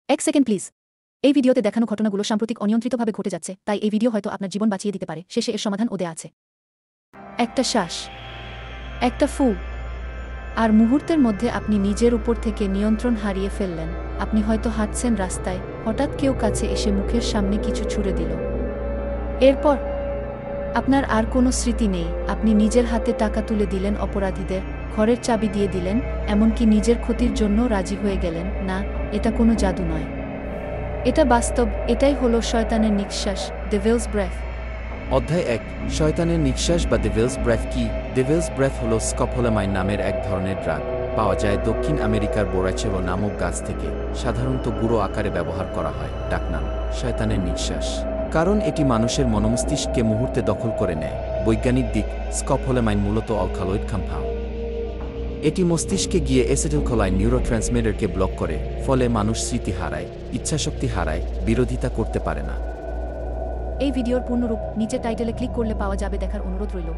এক second please. এই ভিডিওতে দেখানো ঘটনাগুলো সাম্প্রতিক অনিয়ন্ত্রিতভাবে ঘটে যাচ্ছে, তাই এই ভিডিও হয়তো আপনার জীবন বাঁচিয়ে দিতে পারে। শেষে এর সমাধানও দেয়া আছে। একটা শ্বাস, একটা ফু, আর মুহূর্তের মধ্যে আপনি নিজের উপর থেকে নিয়ন্ত্রণ হারিয়ে ফেললেন। আপনি হয়তো হাঁটছেন রাস্তায়, হঠাৎ কেউ কাছে এসে মুখের সামনে কিছু ছুঁড়ে দিল। এরপর আপনার আর কোনো স্মৃতি নেই। আপনি নিজের হাতে টাকা তুলে দিলেন অপরাধীদের, ঘরের চাবি দিয়ে দিলেন, এমনকি নিজের ক্ষতির জন্য রাজি হয়ে গেলেন। না, এটা কোনো জাদু নয়, এটা বাস্তব। এটাই হলো শয়তানের নিঃশ্বাস, ডেভিলস ব্রেথ। অধ্যায় ১, শয়তানের নিঃশ্বাস বা ডেভিলস ব্রেথ কি? ডেভিলস ব্রেথ হল স্কপোলামাইন নামের এক ধরনের ড্রাগ। পাওয়া যায় দক্ষিণ আমেরিকার বোরাচেভো নামক গাছ থেকে। সাধারণত গুঁড়ো আকারে ব্যবহার করা হয়। ডাকনাম শয়তানের নিঃশ্বাস, কারণ এটি মানুষের মনোমস্তিষ্ককে মুহূর্তে দখল করে নেয়। বৈজ্ঞানিক দিক, স্কপোলামাইন মূলত অ্যালকালয়েড কম্পাউন্ড। এটি মস্তিষ্কে গিয়ে অ্যাসিটিলকোলাইন নিউরোট্রান্সমিটারকে ব্লক করে, ফলে মানুষ স্মৃতি হারায়, ইচ্ছাশক্তি হারায়, বিরোধিতা করতে পারে না। এই ভিডিওর পূর্ণরূপ নিচে টাইটেলে ক্লিক করলে পাওয়া যাবে। দেখার অনুরোধ রইল।